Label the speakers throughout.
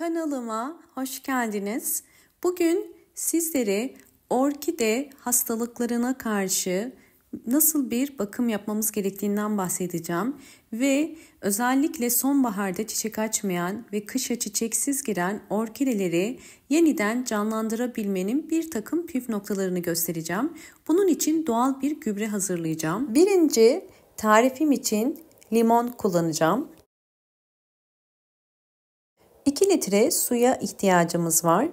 Speaker 1: Kanalıma hoş geldiniz. Bugün sizlere orkide hastalıklarına karşı nasıl bir bakım yapmamız gerektiğinden bahsedeceğim ve özellikle sonbaharda çiçek açmayan ve kışa çiçeksiz giren orkideleri yeniden canlandırabilmenin bir takım püf noktalarını göstereceğim. Bunun için doğal bir gübre hazırlayacağım. Birinci tarifim için limon kullanacağım. 2 litre suya ihtiyacımız var.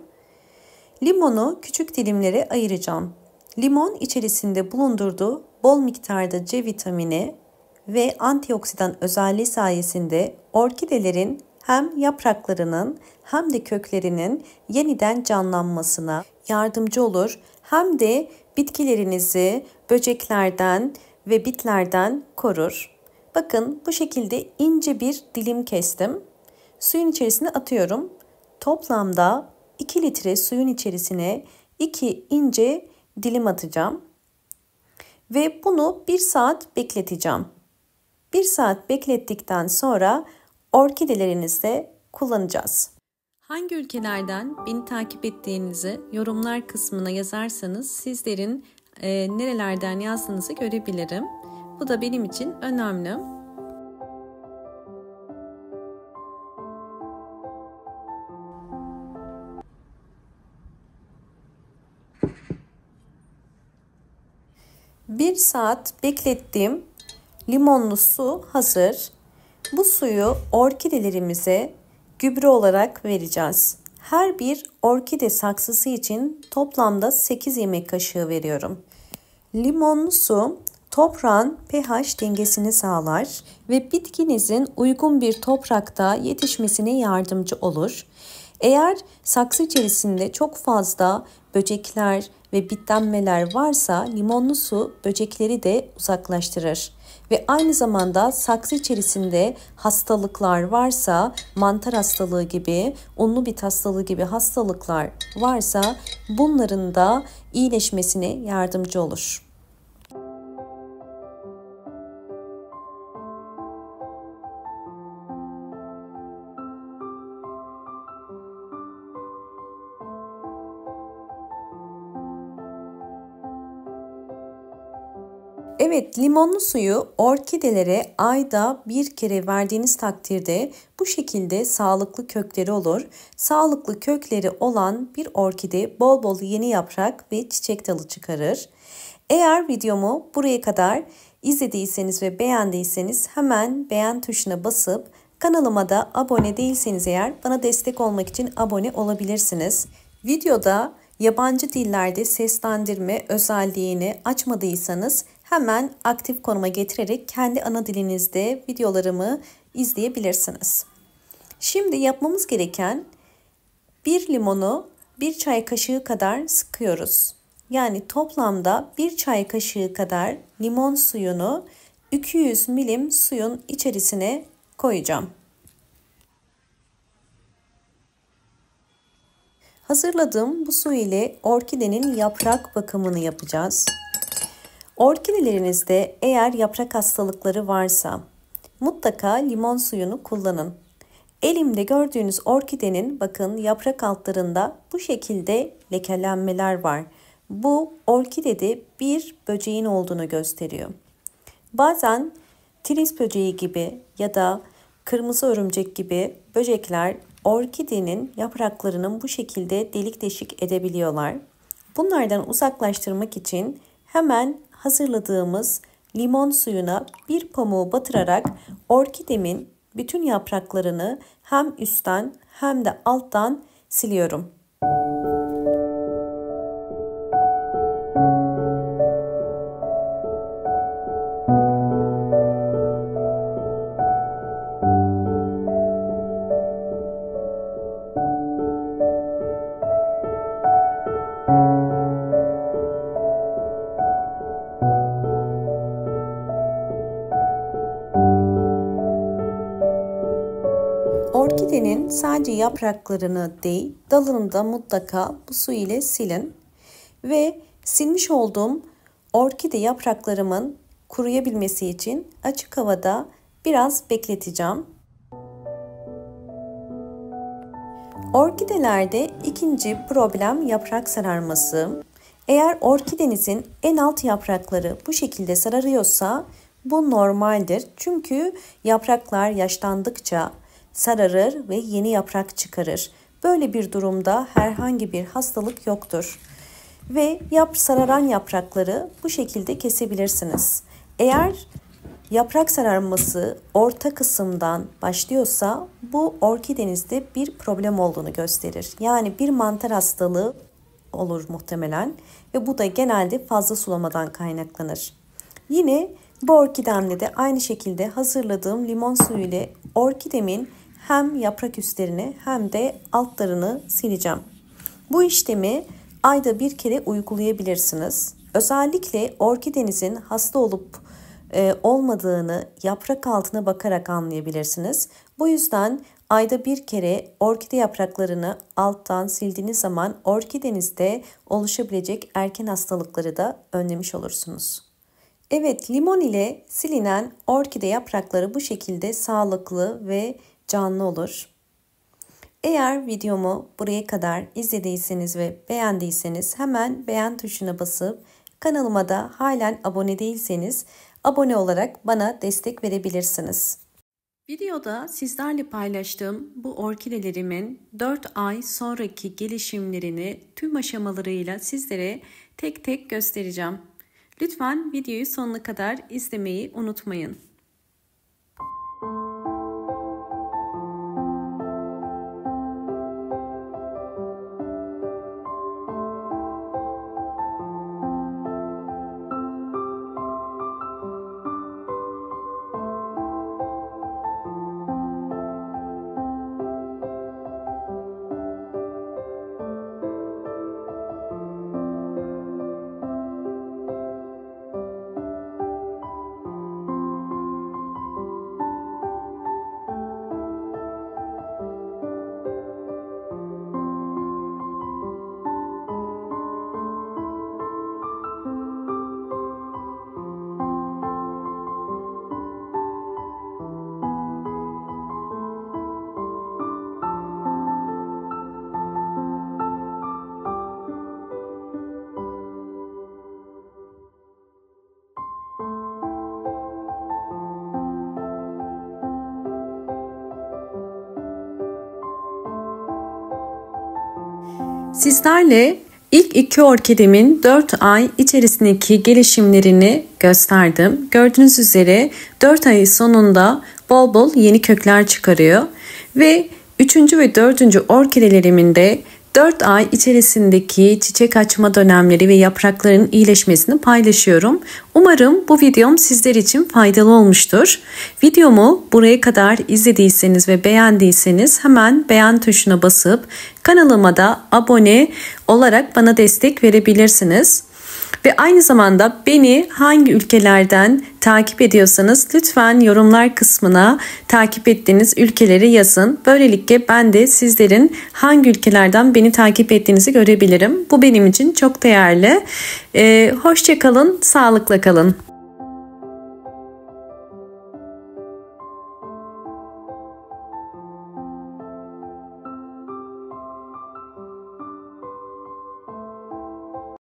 Speaker 1: Limonu küçük dilimlere ayıracağım. Limon içerisinde bulundurduğu bol miktarda C vitamini ve antioksidan özelliği sayesinde orkidelerin hem yapraklarının hem de köklerinin yeniden canlanmasına yardımcı olur. Hem de bitkilerinizi böceklerden ve bitlerden korur. Bakın bu şekilde ince bir dilim kestim. Suyun içerisine atıyorum. Toplamda 2 litre suyun içerisine 2 ince dilim atacağım. Ve bunu 1 saat bekleteceğim. 1 saat beklettikten sonra orkidelerinizde kullanacağız. Hangi ülkelerden beni takip ettiğinizi yorumlar kısmına yazarsanız sizlerin nerelerden yazdığınızı görebilirim. Bu da benim için önemli. Bir saat beklettiğim limonlu su hazır. Bu suyu orkidelerimize gübre olarak vereceğiz. Her bir orkide saksısı için toplamda 8 yemek kaşığı veriyorum. Limonlu su toprağın pH dengesini sağlar ve bitkinizin uygun bir toprakta yetişmesine yardımcı olur. Eğer saksı içerisinde çok fazla böcekler ve bitlenmeler varsa limonlu su böcekleri de uzaklaştırır. Ve aynı zamanda saksı içerisinde hastalıklar varsa, mantar hastalığı gibi, unlu bit hastalığı gibi hastalıklar varsa bunların da iyileşmesine yardımcı olur. Evet, limonlu suyu orkidelere ayda bir kere verdiğiniz takdirde bu şekilde sağlıklı kökleri olur. Sağlıklı kökleri olan bir orkide bol bol yeni yaprak ve çiçek dalı çıkarır. Eğer videomu buraya kadar izlediyseniz ve beğendiyseniz hemen beğen tuşuna basıp kanalıma da abone değilseniz eğer bana destek olmak için abone olabilirsiniz. Videoda yabancı dillerde seslendirme özelliğini açmadıysanız hemen aktif konuma getirerek kendi ana dilinizde videolarımı izleyebilirsiniz. Şimdi yapmamız gereken bir limonu 1 çay kaşığı kadar sıkıyoruz. Yani toplamda 1 çay kaşığı kadar limon suyunu 200 milim suyun içerisine koyacağım. Hazırladığım bu su ile orkidenin yaprak bakımını yapacağız. Orkidelerinizde eğer yaprak hastalıkları varsa mutlaka limon suyunu kullanın. Elimde gördüğünüz orkidenin bakın yaprak altlarında bu şekilde lekelenmeler var. Bu orkidede bir böceğin olduğunu gösteriyor. Bazen tilis böceği gibi ya da kırmızı örümcek gibi böcekler orkidenin yapraklarının bu şekilde delik deşik edebiliyorlar. Bunlardan uzaklaştırmak için hemen hazırladığımız limon suyuna bir pamuğu batırarak orkidemin bütün yapraklarını hem üstten hem de alttan siliyorum. Orkidenin sadece yapraklarını değil, dalını da mutlaka bu su ile silin. Ve silmiş olduğum orkide yapraklarımın kuruyabilmesi için açık havada biraz bekleteceğim. Orkidelerde ikinci problem yaprak sararması. Eğer orkidenizin en alt yaprakları bu şekilde sararıyorsa bu normaldir. Çünkü yapraklar yaşlandıkça sararır ve yeni yaprak çıkarır. Böyle bir durumda herhangi bir hastalık yoktur. Ve sararan yaprakları bu şekilde kesebilirsiniz. Eğer yaprak sararması orta kısımdan başlıyorsa bu orkidenizde bir problem olduğunu gösterir. Yani bir mantar hastalığı olur muhtemelen ve bu da genelde fazla sulamadan kaynaklanır. Yine bu orkidemde de aynı şekilde hazırladığım limon suyu ile orkidemin hem yaprak üstlerini hem de altlarını sileceğim. Bu işlemi ayda bir kere uygulayabilirsiniz. Özellikle orkidenizin hasta olup olmadığını yaprak altına bakarak anlayabilirsiniz. Bu yüzden ayda bir kere orkide yapraklarını alttan sildiğiniz zaman orkidenizde oluşabilecek erken hastalıkları da önlemiş olursunuz. Evet, limon ile silinen orkide yaprakları bu şekilde sağlıklı ve canlı olur. Eğer videomu buraya kadar izlediyseniz ve beğendiyseniz hemen beğen tuşuna basıp kanalıma da halen abone değilseniz abone olarak bana destek verebilirsiniz. Videoda sizlerle paylaştığım bu orkidelerimin 4 ay sonraki gelişimlerini tüm aşamalarıyla sizlere tek tek göstereceğim. Lütfen videoyu sonuna kadar izlemeyi unutmayın. Sizlerle ilk iki orkidemin 4 ay içerisindeki gelişimlerini gösterdim. Gördüğünüz üzere 4 ay sonunda bol bol yeni kökler çıkarıyor. Ve 3. ve 4. orkidelerimin de 4 ay içerisindeki çiçek açma dönemleri ve yaprakların iyileşmesini paylaşıyorum. Umarım bu videom sizler için faydalı olmuştur. Videomu buraya kadar izlediyseniz ve beğendiyseniz hemen beğen tuşuna basıp kanalıma da abone olarak bana destek verebilirsiniz. Ve aynı zamanda beni hangi ülkelerden takip ediyorsanız lütfen yorumlar kısmına takip ettiğiniz ülkeleri yazın. Böylelikle ben de sizlerin hangi ülkelerden beni takip ettiğinizi görebilirim. Bu benim için çok değerli. Hoşça kalın, sağlıkla kalın.